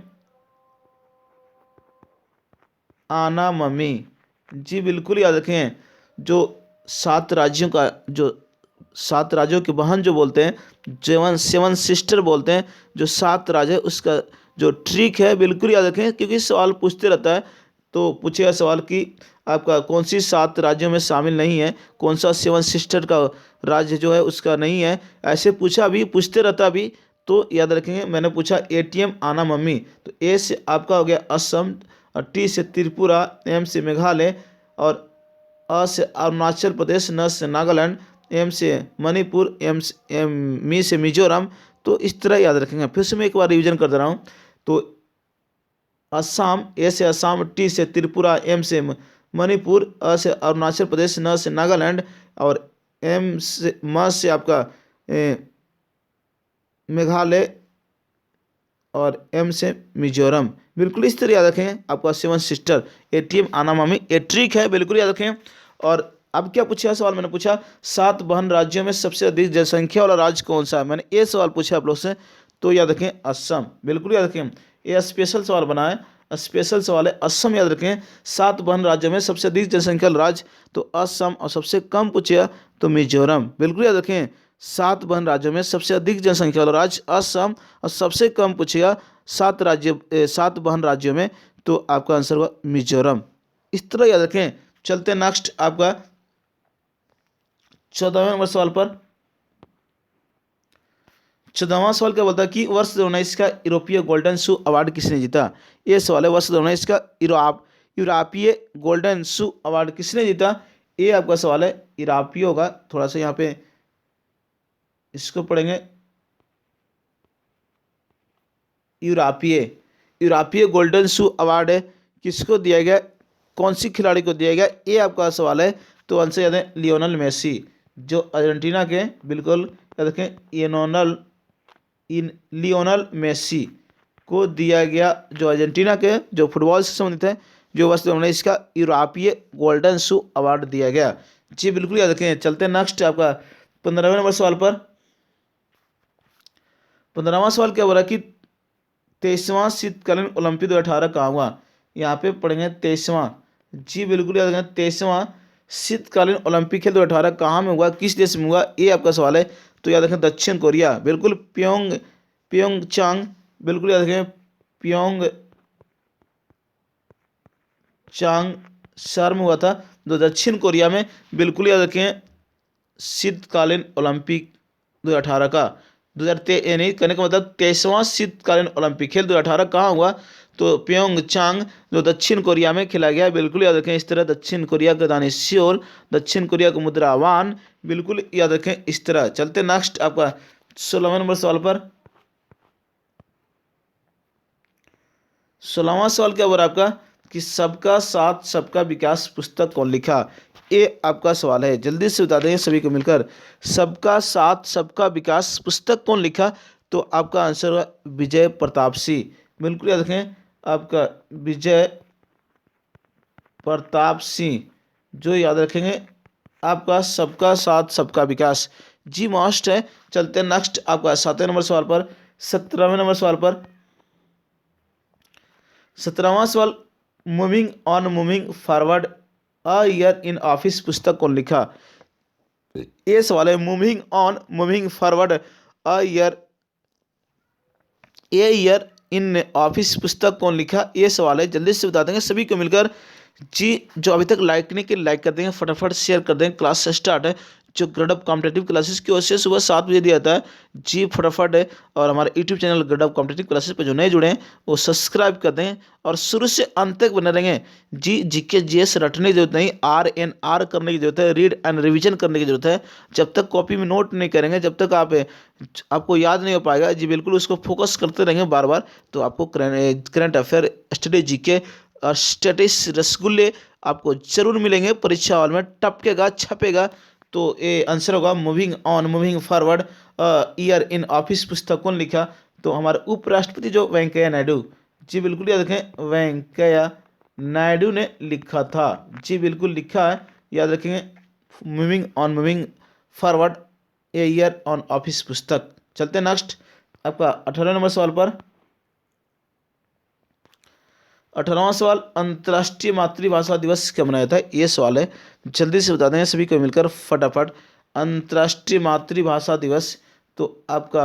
आना मम्मी। जी बिल्कुल याद रखें, जो 7 राज्यों का जो 7 राज्यों की बहन जो बोलते हैं 7 सिस्टर बोलते हैं, जो 7 राज्य है उसका जो ट्रिक है बिल्कुल याद रखें, क्योंकि सवाल पूछते रहता है। तो पूछेगा सवाल कि आपका कौन सी 7 राज्यों में शामिल नहीं है, कौन सा 7 सिस्टर का राज्य जो है उसका नहीं है, ऐसे पूछा अभी पूछते रहता अभी। तो याद रखेंगे मैंने पूछा ATM आना मम्मी, तो A से आपका हो गया असम, और T से त्रिपुरा, M से मेघालय, और अ से अरुणाचल प्रदेश, न से नागालैंड, M से मणिपुर, मी से मिजोरम। तो इस तरह याद रखेंगे। फिर से मैं एक बार रिवीजन कर दे रहा हूँ। तो असम, A से असम, T से त्रिपुरा, M से मणिपुर, अ से अरुणाचल प्रदेश, न से नागालैंड, और म से आपका मेघालय, और M से मिजोरम। बिल्कुल इस तरह याद रखें। आपका 7 सिस्टर ATM आना मामी ये ट्रिक है, बिल्कुल याद रखें। और अब क्या पूछा सवाल, मैंने पूछा 7 बहन राज्यों में सबसे अधिक जनसंख्या वाला राज्य कौन सा है, मैंने ये सवाल पूछा आप लोग से। तो याद रखें असम। बिल्कुल याद रखें, ये स्पेशल सवाल बना है, स्पेशल सवाल है। असम याद रखें, 7 बहन राज्यों में सबसे अधिक जनसंख्या वाला राज्य तो असम, और सबसे कम पूछा तो मिजोरम। बिल्कुल याद रखें, 7 बहन राज्यों में सबसे अधिक जनसंख्या वाला राज्य असम, और सबसे कम पूछेगा 7 बहन राज्यों में तो आपका आंसर हुआ मिजोरम। इस तरह याद रखें। चलते हैं नेक्स्ट आपका 14वें नंबर सवाल पर। 14वां सवाल क्या बोलता है कि वर्ष 2019 का यूरोपीय गोल्डन शू अवार्ड किसने जीता। ये सवाल है, वर्ष 2019 का यूरोपीय गोल्डन शू अवार्ड किसने जीता, ये आपका सवाल है। यूरोपीय होगा, थोड़ा सा यहाँ पे इसको पढ़ेंगे यूरोपीय यूरोपीय गोल्डन शू अवार्ड है किसको दिया गया, कौन सी खिलाड़ी को दिया गया, ये आपका सवाल है। तो आंसर याद है लियोनल मेसी, जो अर्जेंटीना के, बिल्कुल याद रखें, लियोनल मेसी को दिया गया, जो अर्जेंटीना के जो फुटबॉल से संबंधित है, जो वस्तु उन्हें इसका यूरोपीय गोल्डन शू अवार्ड दिया गया। जी बिल्कुल याद रखें। चलते हैं नेक्स्ट आपका 15वें नंबर सवाल पर। 15वां सवाल क्या हो रहा है कि 23वां शीतकालीन ओलंपिक 2018 कहाँ हुआ। यहाँ पे पढ़ेंगे 23वां, जी बिल्कुल याद रखें, 23वां शीतकालीन ओलंपिक खेल 2018 कहाँ में हुआ, किस देश में हुआ, ये आपका सवाल है। तो याद रखें दक्षिण कोरिया, बिल्कुल प्योंगचांग, बिल्कुल याद रखें प्योंगचांग शहर में हुआ था, जो दक्षिण कोरिया में। बिल्कुल याद रखें शीतकालीन ओलंपिक 2018 का 2023 यानी कहने का मतलब 23वां शीतकालीन ओलंपिक खेल 2018 कहाँ हुआ, तो प्योंगचांग जो दक्षिण कोरिया में खेला गया। बिल्कुल याद रखें इस तरह, दक्षिण कोरिया का राजधानी सियोल, दक्षिण कोरिया का मुद्रा वान, बिल्कुल याद रखें इस तरह। चलते नेक्स्ट आपका 16वें नंबर सवाल पर। 16वां सवाल क्या हो रहा है आपका कि सबका साथ सबका विकास पुस्तक कौन लिखा, ये आपका सवाल है। जल्दी से बता दें सभी को मिलकर, सबका साथ सबका विकास पुस्तक कौन लिखा। तो आपका आंसर होगा विजय प्रताप सिंह, बिल्कुल याद रखें आपका विजय प्रताप सिंह, जो याद रखेंगे आपका सबका साथ सबका विकास, जी मस्ट है। चलते हैं नेक्स्ट आपका 7वें नंबर सवाल पर। 17वें नंबर सवाल पर 17वां सवाल, moving on moving forward a year in office पुस्तक कौन लिखा। ये सवाल है moving on moving forward a year in office पुस्तक कौन लिखा, ये सवाल है। जल्दी से बता देंगे सभी को मिलकर। जी जो अभी तक लाइक नहीं किए लाइक कर देंगे, फटाफट शेयर कर देंगे। क्लास स्टार्ट है जो ग्रेडअप कॉम्पिटेटिव क्लासेस की ओर से सुबह 7 बजे दिया जाता है, जी फटाफट है। और हमारे YouTube channel Gradeup competitive classes पर जो नए जुड़े हैं वो सब्सक्राइब कर दें और शुरू से अंत तक बने रहेंगे। जी जीके जीएस रटने की जरूरत नहीं, RNR करने की जरूरत है, रीड एंड रिविजन करने की जरूरत है। जब तक कॉपी में नोट नहीं करेंगे, जब तक आपको याद नहीं हो पाएगा। जी बिल्कुल उसको फोकस करते रहेंगे बार बार, तो आपको करंट अफेयर, स्टडी, जीके और स्टेटिस रसगुल्ले आपको जरूर मिलेंगे परीक्षा हॉल में, टपकेगा छपेगा। तो ये आंसर होगा moving on moving forward year in office पुस्तक कौन लिखा। तो हमारे उपराष्ट्रपति जो वेंकैया नायडू, जी बिल्कुल याद रखें वेंकैया नायडू ने लिखा था, जी बिल्कुल लिखा है, याद रखेंगे moving on moving forward a year on office पुस्तक। चलते हैं नेक्स्ट आपका 18वें नंबर सवाल पर। 18वां सवाल, अंतर्राष्ट्रीय मातृभाषा दिवस कब मनाया था, ये सवाल है। जल्दी से बता देंगे सभी को मिलकर फटाफट। अंतर्राष्ट्रीय मातृभाषा दिवस तो आपका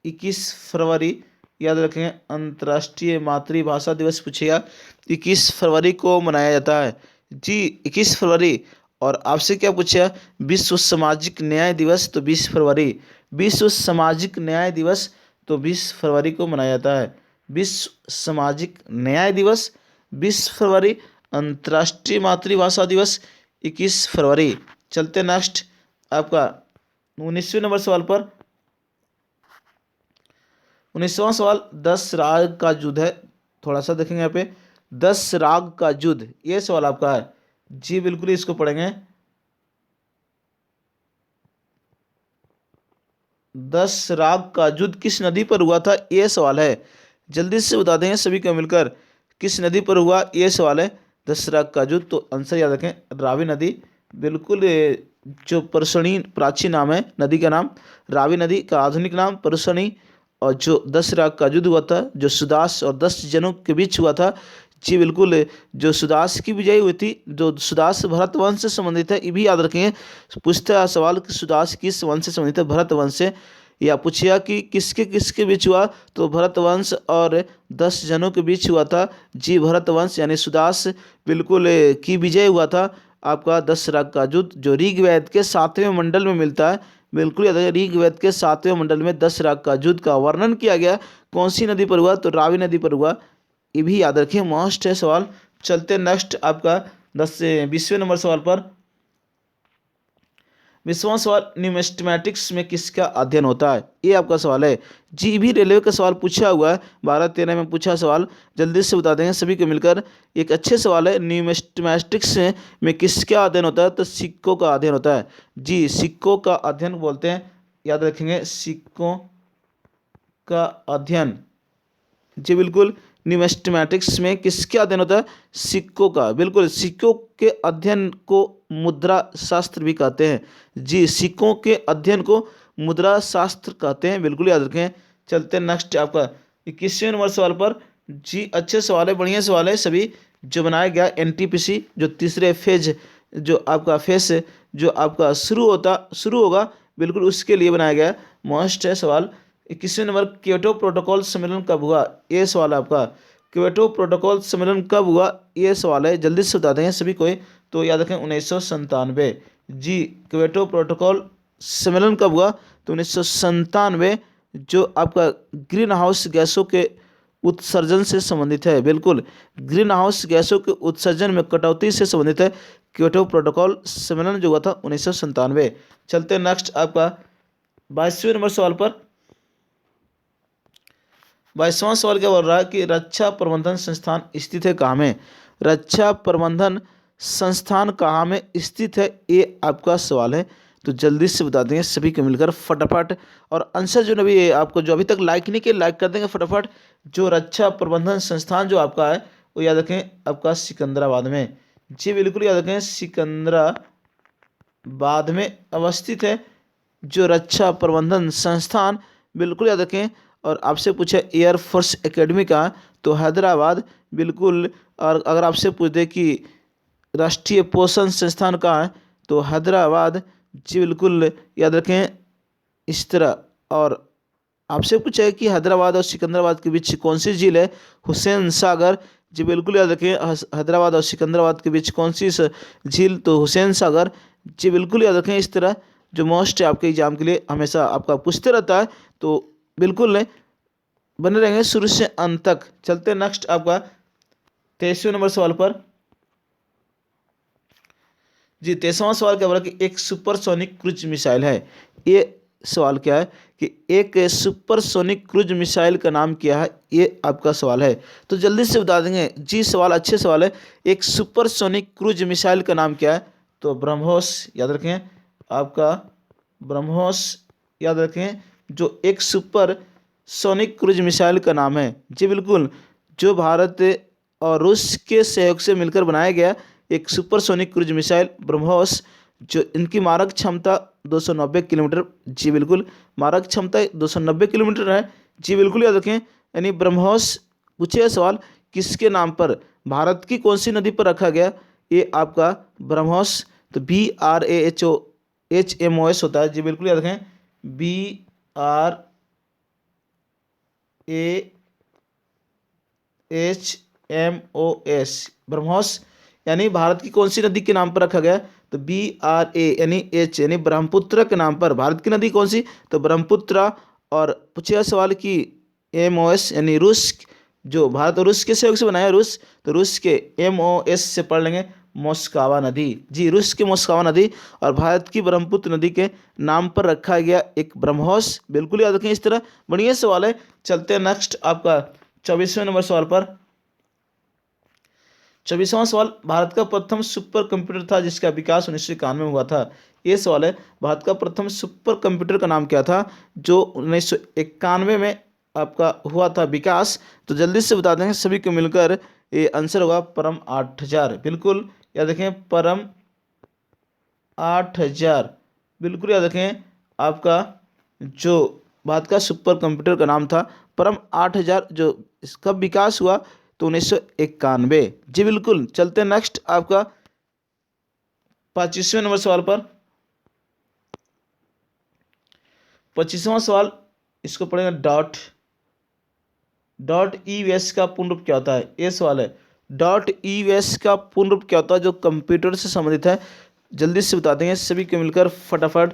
21 फरवरी, याद रखेंगे अंतर्राष्ट्रीय मातृभाषा दिवस पूछेगा 21 फरवरी को मनाया जाता है, जी 21 फरवरी। और आपसे क्या पूछा, विश्व सामाजिक न्याय दिवस, तो 20 फरवरी, विश्व सामाजिक न्याय दिवस तो 20 फरवरी को मनाया जाता है। विश्व सामाजिक न्याय दिवस 20 फरवरी, अंतर्राष्ट्रीय मातृभाषा दिवस 21 फरवरी। चलते नेक्स्ट आपका 19वें नंबर सवाल पर। 19वां सवाल, 10 राग का युद्ध है, थोड़ा सा देखेंगे यहाँ पे, 10 राग का युद्ध, ये सवाल आपका है, जी बिल्कुल इसको पढ़ेंगे। 10 राग का युद्ध किस नदी पर हुआ था, ये सवाल है। जल्दी से बता देंगे सभी को मिलकर किस नदी पर हुआ, ये सवाल है। 10 राग का युद्ध, तो आंसर याद रखें रावी नदी, बिल्कुल जो परसणी प्राचीन नाम है नदी का नाम, रावी नदी का आधुनिक नाम परसणी। और जो 10 राग का युद्ध हुआ था जो सुदास और 10 जनों के बीच हुआ था, जी बिल्कुल जो सुदास की विजय हुई थी, जो सुदास भरत वंश से संबंधित है, ये भी याद रखेंगे। पूछता है सवाल कि सुदास किस वंश से संबंधित है, भरत वंश से। या पूछिया कि किसके किसके बीच हुआ, तो भरत वंश और 10 जनों के बीच हुआ था, जी भरत वंश यानी सुदास बिल्कुल की विजय हुआ था। आपका 10 राग का युद्ध जो ऋग्वेद के 7वें मंडल में मिलता है, बिल्कुल याद है, ऋग्वेद के 7वें मंडल में 10 राग का युद्ध का वर्णन किया गया। कौन सी नदी पर हुआ, तो रावी नदी पर हुआ, ये भी याद रखें, मस्ट है सवाल। चलते नेक्स्ट आपका 10 से 20वें नंबर सवाल पर। 20वां सवाल, न्यूमिस्मेटिक्स में किसका अध्ययन होता है? ये आपका सवाल है जी। भी रेलवे का सवाल पूछा हुआ है, 12-13 में पूछा सवाल, जल्दी से बता देंगे सभी को मिलकर। एक अच्छे सवाल है, न्यूमिस्मेटिक्स में किसका अध्ययन होता है? तो सिक्कों का अध्ययन होता है जी। सिक्कों का अध्ययन बोलते हैं, याद रखेंगे, सिक्कों का अध्ययन जी बिल्कुल। न्यूमिस्मेटिक्स में किसके अध्ययन होता है? सिक्कों का, बिल्कुल। सिक्कों के अध्ययन को मुद्रा शास्त्र भी कहते हैं जी। सिक्कों के अध्ययन को मुद्रा शास्त्र कहते हैं, बिल्कुल याद रखें। चलते हैं नेक्स्ट आपका 21वें नंबर सवाल पर जी। अच्छे सवाल है, बढ़िया सवाल है सभी। जो बनाया गया एनटीपीसी, जो तीसरे फेज, जो आपका फेज जो आपका शुरू होगा, बिल्कुल उसके लिए बनाया गया मोस्ट है सवाल। 21वें नंबर, क्योटो प्रोटोकॉल सम्मेलन कब हुआ? ये सवाल आपका। क्योटो प्रोटोकॉल सम्मेलन कब हुआ? ये सवाल है, जल्दी से बता देंगे सभी को। तो याद रखें 1997 जी। क्योटो प्रोटोकॉल सम्मेलन कब हुआ? तो 1997, जो आपका ग्रीन हाउस गैसों के उत्सर्जन से संबंधित है, बिल्कुल। ग्रीन हाउस गैसों के उत्सर्जन में कटौती से संबंधित है क्योटो प्रोटोकॉल सम्मेलन जो हुआ था 1997। चलते हैं नेक्स्ट आपका 22वें नंबर सवाल पर। 22वां सवाल क्या बोल रहा है कि रक्षा प्रबंधन संस्थान स्थित है कहाँ में? रक्षा प्रबंधन संस्थान कहाँ में स्थित है, ये आपका सवाल है। तो जल्दी से बता देंगे सभी को मिलकर फटाफट। और आंसर जो नभी आपको, जो अभी तक लाइक नहीं किया, लाइक कर देंगे फटाफट। जो रक्षा प्रबंधन संस्थान जो आपका है वो याद रखें आपका सिकंदराबाद में जी, बिल्कुल याद रखें, सिकंदराबाद में अवस्थित है जो रक्षा प्रबंधन संस्थान, बिल्कुल याद रखें। और आपसे पूछे एयरफोर्स एकेडमी का, तो हैदराबाद, बिल्कुल। और अगर आपसे पूछ दे कि राष्ट्रीय पोषण संस्थान कहाँ है, तो हैदराबाद जी, बिल्कुल याद रखें इस तरह। और आपसे पूछा है कि हैदराबाद और सिकंदराबाद के बीच कौन सी झील है? हुसैन सागर जी, बिल्कुल याद रखें। हैदराबाद और सिकंदराबाद के बीच कौन सी झील? तो हुसैन सागर जी, बिल्कुल याद रखें। इस तरह जो मोस्ट है आपके एग्जाम के लिए हमेशा आपका पूछते रहता है, तो बिल्कुल बने रहेंगे शुरू से अंत तक। चलते हैं नेक्स्ट आपका 23वें नंबर सवाल पर जी। 23वां सवाल क्या बोला कि एक सुपरसोनिक क्रूज मिसाइल है। ये सवाल क्या है कि एक सुपरसोनिक क्रूज मिसाइल का नाम क्या है, ये आपका सवाल है। तो जल्दी से बता देंगे जी। सवाल अच्छे सवाल है। एक सुपरसोनिक क्रूज मिसाइल का नाम क्या है? तो ब्रह्मोस, याद रखें आपका ब्रह्मोस, याद रखें, जो एक सुपर सोनिक क्रूज मिसाइल का नाम है जी, बिल्कुल। जो भारत और रूस के सहयोग से मिलकर बनाया गया एक सुपरसोनिक क्रूज मिसाइल ब्रह्मोस, जो इनकी मारक क्षमता 290 किलोमीटर जी, बिल्कुल। मारक क्षमता 290 किलोमीटर है जी, बिल्कुल याद रखें। यानी ब्रह्मोस पूछे सवाल किसके नाम पर, भारत की कौन सी नदी पर रखा गया? ये आपका ब्रह्मोस, तो BRAHMOS होता है जी, बिल्कुल याद रखें। BRAHMOS ब्रह्मोस, यानी भारत की कौन सी नदी के नाम पर रखा गया? तो BRA यानी H यानी ब्रह्मपुत्र के नाम पर। भारत की नदी कौन सी? तो ब्रह्मपुत्र। और पूछिए सवाल कि MOS यानी रूस, जो भारत और रूस के सहयोग से बनाया रूस, तो रूस के MOS से पढ़ लेंगे मोस्कावा नदी जी, रूस की मोस्कावा नदी। और भारत की ब्रह्मपुत्र नदी के नाम पर रखा गया एक ब्रह्मोस, बिल्कुल याद रखें। इस तरह बढ़िया सवाल है। चलते हैं नेक्स्ट आपका 24वें नंबर सवाल पर। 24वां सवाल, भारत का प्रथम सुपर कंप्यूटर था जिसका विकास 1991 में हुआ था। ये सवाल है, भारत का प्रथम सुपर कंप्यूटर का नाम क्या था जो 1991 में आपका हुआ था विकास? तो जल्दी से बता देंगे सभी को मिलकर। ये आंसर होगा परम 8000, बिल्कुल याद रखें, परम 8000, बिल्कुल याद रखें। आपका जो भारत का सुपर कंप्यूटर का नाम था परम 8000, जो इसका विकास हुआ तो 1991 जी, बिल्कुल। चलते हैं नेक्स्ट आपका 25वें नंबर सवाल पर। 25वां सवाल, इसको पढ़ेगा डॉट EVS का पूर्ण रूप क्या होता है? ये सवाल है, डॉट EVS का पूर्ण रूप क्या होता है जो कंप्यूटर से संबंधित है? जल्दी से बता देंगे सभी को मिलकर फटाफट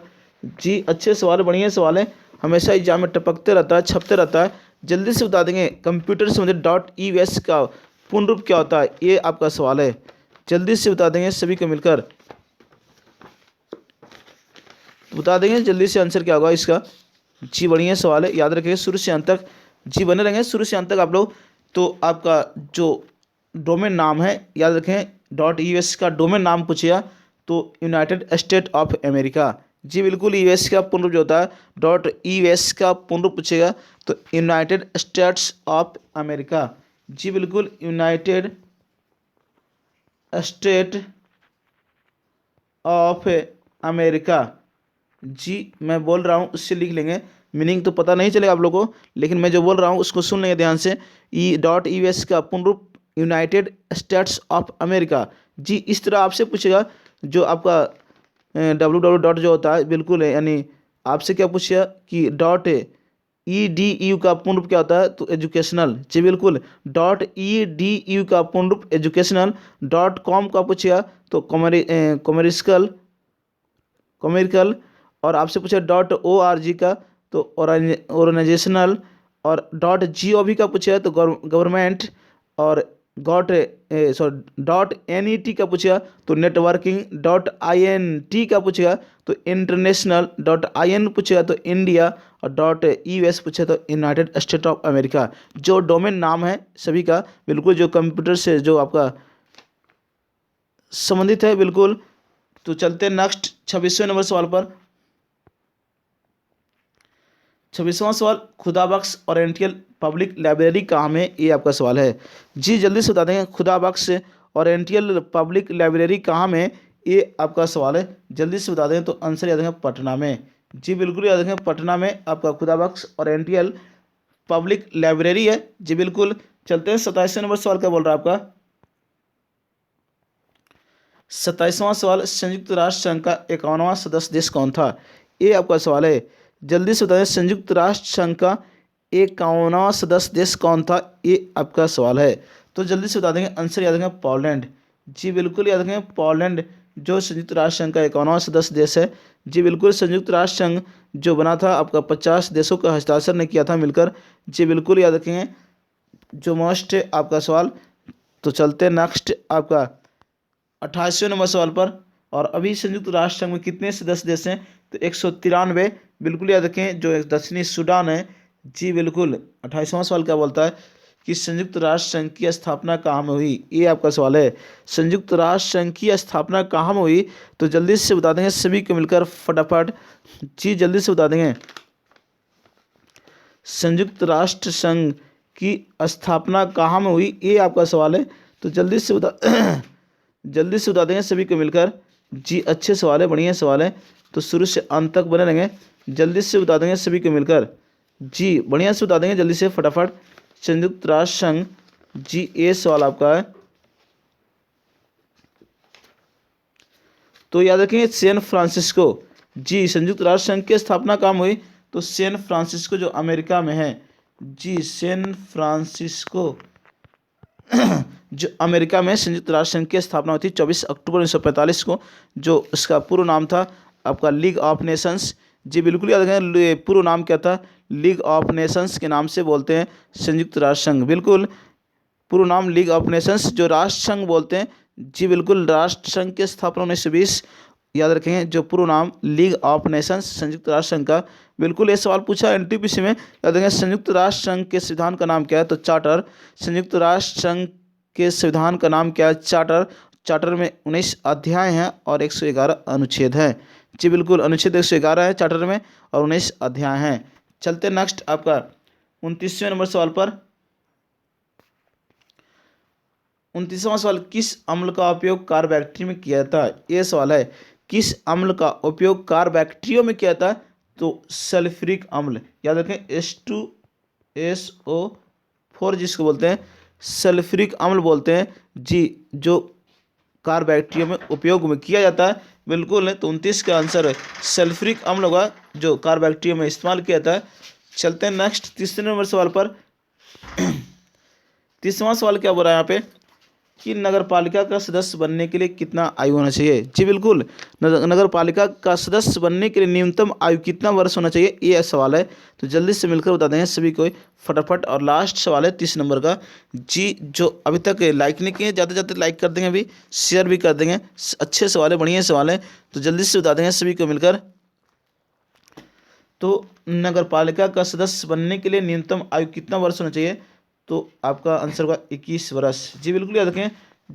जी। अच्छे सवाल, बढ़िया सवाल है, हमेशा एग्जाम में टपकते रहता है, छपते रहता है। जल्दी से बता देंगे कंप्यूटर से संबंधित डॉट EVS का पूर्ण रूप क्या होता है, ये आपका सवाल है। जल्दी से बता देंगे सभी को मिलकर। तो बता देंगे जल्दी से आंसर क्या होगा इसका। जी बढ़िया सवाल है, याद रखिए शुरू से अंत तक जी बने रहेंगे, शुरू से अंत तक आप लोग। तो आपका जो डोमेन नाम है याद रखें, .us का डोमेन नाम पूछेगा तो यूनाइटेड स्टेट ऑफ अमेरिका। जी बिल्कुल, यूएस का पूर्ण रूप जो होता है .us का पूर्ण रूप पूछेगा तो यूनाइटेड स्टेट्स ऑफ अमेरिका। जी बिल्कुल, यूनाइटेड स्टेट ऑफ अमेरिका। जी मैं बोल रहा हूँ उससे लिख लेंगे, मीनिंग तो पता नहीं चलेगा आप लोगों को, लेकिन मैं जो बोल रहा हूँ उसको सुन लेंगे ध्यान से। .us का पूर्ण रूप यूनाइटेड स्टेट्स ऑफ अमेरिका। जी इस तरह आपसे पूछेगा, जो आपका www जो होता है बिल्कुल है, यानी आपसे क्या पूछेगा कि .edu का पूर्ण रूप क्या होता है तो एजुकेशनल। जी बिल्कुल, .edu का पूर्ण रूप एजुकेशनल। .com का पूछेगा तो कॉमर्शियल कॉमर्शियल, और आपसे पूछे .org का तो ऑर्गेनाइजेशनल, और .gov का पूछेगा तो गवर्नमेंट, और .net का पूछेगा तो नेटवर्किंग, .int का पूछेगा तो इंटरनेशनल, .in पूछेगा तो इंडिया, और .us पूछेगा तो यूनाइटेड स्टेट ऑफ अमेरिका। जो डोमेन नाम है सभी का बिल्कुल जो कंप्यूटर से जो आपका संबंधित है बिल्कुल। तो चलते हैं नेक्स्ट 26वें नंबर सवाल पर। 26वां सवाल, खुदाबख्श ओरिएंटल पब्लिक लाइब्रेरी कहाँ में, ये आपका सवाल है। जी जल्दी से बता देंगे, खुदाबख्श ओरिएंटल पब्लिक लाइब्रेरी कहाँ में, ये आपका सवाल है। जल्दी से बता दें तो आंसर याद रखें पटना में। जी बिल्कुल याद रखें, पटना में आपका खुदाबख्श ओरिएंटल पब्लिक लाइब्रेरी है। जी बिल्कुल, चलते हैं 27वें नंबर सवाल क्या बोल रहा है आपका। 27वां सवाल, संयुक्त राष्ट्र संघ का 51वां सदस्य देश कौन था, ये आपका सवाल है। जल्दी से बताएं, संयुक्त राष्ट्र संघ का 51वां सदस्य देश कौन था, ये आपका सवाल है। तो जल्दी से बता देंगे, आंसर याद रखें पोलैंड। जी बिल्कुल याद रखें, पोलैंड जो संयुक्त राष्ट्र संघ का 51वां सदस्य देश है। जी बिल्कुल, संयुक्त राष्ट्र संघ जो बना था आपका 50 देशों का हस्ताक्षर ने किया था मिलकर। जी बिल्कुल याद रखेंगे, जो मोस्ट है आपका सवाल। तो चलते हैं नेक्स्ट आपका 28वें नंबर सवाल पर। और अभी संयुक्त राष्ट्र संघ में कितने सदस्य देश हैं तो 193। बिल्कुल याद रखें, जो एक दक्षिणी सूडान है। जी बिल्कुल, 28वां सवाल क्या बोलता है कि संयुक्त राष्ट्र संघ की स्थापना कहाँ में हुई, ये आपका सवाल है। संयुक्त राष्ट्र संघ की स्थापना कहाँ में हुई, तो जल्दी से बता देंगे सभी को मिलकर फटाफट। जी जल्दी से बता देंगे, संयुक्त राष्ट्र संघ की स्थापना कहाँ में हुई, ये आपका सवाल है। तो जल्दी से बता जल्दी से बता देंगे सभी को मिलकर। जी अच्छे सवाल है, बढ़िया सवाल है, तो शुरू से अंत तक बने रहेंगे। जल्दी से बता देंगे सभी को मिलकर। जी बढ़िया से बता देंगे जल्दी से फटाफट। संयुक्त राष्ट्र संघ, जी ये सवाल आपका है। तो याद रखेंगे सैन फ्रांसिस्को। जी संयुक्त राष्ट्र संघ की स्थापना कहाँ हुई तो सैन फ्रांसिस्को जो अमेरिका में है। जी सैन फ्रांसिस्को जो अमेरिका में संयुक्त राष्ट्र संघ की स्थापना हुई थी 24 अक्टूबर 1945 को। जो उसका पूर्व नाम था आपका लीग ऑफ नेशंस। जी बिल्कुल याद रखें, पूर्व नाम क्या था, लीग ऑफ नेशंस के नाम से बोलते हैं संयुक्त राष्ट्र संघ। बिल्कुल, पूर्व नाम लीग ऑफ नेशंस, जो राष्ट्र संघ बोलते हैं। जी बिल्कुल, राष्ट्र संघ की स्थापना 1920। याद रखेंगे, जो पूर्व नाम लीग ऑफ नेशंस संयुक्त राष्ट्र संघ का। बिल्कुल ये सवाल पूछा एनटीपीसी में। याद रखेंगे, संयुक्त राष्ट्र संघ के संविधान का नाम क्या है तो चार्टर। संयुक्त राष्ट्र संघ के संविधान का नाम क्या है, चार्टर। चार्टर में 19 अध्याय हैं और 111 अनुच्छेद हैं। जी बिल्कुल, अनुच्छेद 111 है चार्टर में और 19 अध्याय हैं। चलते नेक्स्ट आपका 29वें नंबर सवाल पर। 29वां सवाल, किस अम्ल का उपयोग कार्बोबैक्टीरियम में किया जाता है, ये सवाल है। किस अम्ल का उपयोग कार्बोबैक्टीरियम में किया जाता है तो सल्फ्यूरिक अम्ल। याद रखें, H2SO4 जिसको बोलते हैं सल्फ्यूरिक अम्ल बोलते हैं। जी जो कार्बोबैक्टीरियम में उपयोग में किया जाता है। बिल्कुल है, तो 29 का आंसर सल्फ्यूरिक अम्ल होगा जो कार्बोबैक्टीरियम में इस्तेमाल किया जाता है। चलते हैं नेक्स्ट 30वें नंबर सवाल पर। 30वां सवाल क्या बोल रहा है यहाँ पे कि नगर पालिका का सदस्य बनने के लिए कितना आयु होना चाहिए। जी बिल्कुल, नगर पालिका का सदस्य बनने के लिए न्यूनतम आयु कितना वर्ष होना चाहिए, ये सवाल है। तो जल्दी से मिलकर बता देंगे सभी को फटाफट। और लास्ट सवाल है 30 नंबर का। जी जो अभी तक लाइक नहीं किए, ज़्यादा से ज़्यादा लाइक कर देंगे, अभी शेयर भी कर देंगे। अच्छे सवाल है, बढ़िया सवाल है, तो जल्दी से बता देंगे सभी को मिलकर। तो नगर पालिका का सदस्य बनने के लिए न्यूनतम आयु कितना वर्ष होना चाहिए? तो आपका आंसर होगा 21 वर्ष। जी बिल्कुल याद रखें,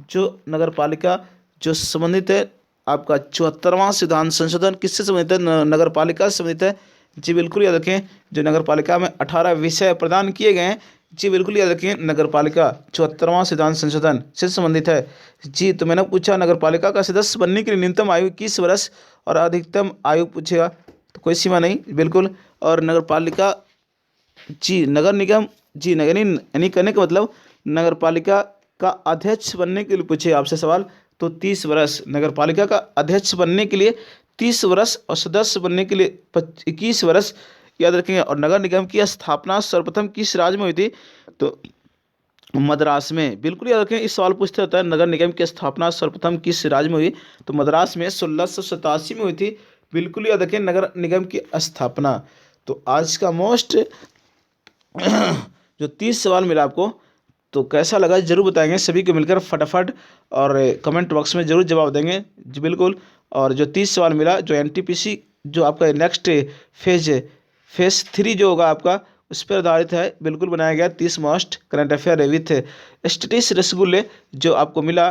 जो नगर पालिका जो संबंधित है आपका 74वां संविधान संशोधन किससे संबंधित है? नगर पालिका से संबंधित है। जी बिल्कुल याद रखें, जो नगर पालिका में 18 विषय प्रदान किए गए हैं। जी बिल्कुल याद रखें, नगर पालिका 74वां संविधान संशोधन से संबंधित है। जी तो मैंने पूछा नगर पालिका का सदस्य बनने के लिए न्यूनतम आयु 21 वर्ष और अधिकतम आयु पूछेगा तो कोई सीमा नहीं, बिल्कुल। और नगर पालिका जी नगर निगम जी नगर यानी करने का मतलब नगर पालिका का अध्यक्ष बनने के लिए पूछे आपसे सवाल तो 30 वर्ष, नगर पालिका का अध्यक्ष बनने के लिए 30 वर्ष और सदस्य बनने के लिए 21 वर्ष याद रखेंगे। और नगर निगम की स्थापना सर्वप्रथम किस राज्य में हुई थी? तो मद्रास में। बिल्कुल याद रखें, इस सवाल पूछते होता है नगर निगम की स्थापना सर्वप्रथम किस राज्य में हुई? तो मद्रास में 1687 में हुई थी। बिल्कुल याद रखें, नगर निगम की स्थापना। तो आज का मोस्ट जो 30 सवाल मिला आपको तो कैसा लगा जरूर बताएंगे सभी को मिलकर फटाफट, और कमेंट बॉक्स में जरूर जवाब देंगे। जी बिल्कुल। और जो 30 सवाल मिला जो एनटीपीसी जो आपका नेक्स्ट फेज 3 जो होगा आपका उस पर आधारित है, बिल्कुल बनाया गया 30 most current affair with studies रसगुल्ले जो आपको मिला।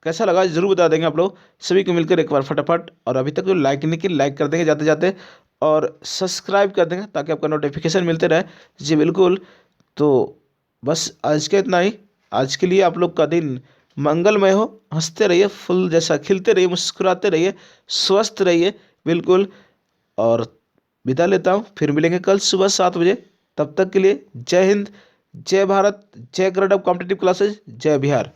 कैसा लगा जरूर बता देंगे आप लोग सभी को मिलकर एक बार फटाफट। और अभी तक जो लाइक नहीं की लाइक कर देंगे जाते जाते, और सब्सक्राइब कर देंगे ताकि आपका नोटिफिकेशन मिलते रहे। जी बिल्कुल। तो बस आज का इतना ही। आज के लिए आप लोग का दिन मंगलमय हो, हंसते रहिए, फूल जैसा खिलते रहिए, मुस्कुराते रहिए, स्वस्थ रहिए, बिल्कुल। और विदा लेता हूँ, फिर मिलेंगे कल सुबह 7 बजे। तब तक के लिए जय हिंद, जय भारत, जय गरुड़ कॉम्पिटिटिव क्लासेज, जय बिहार।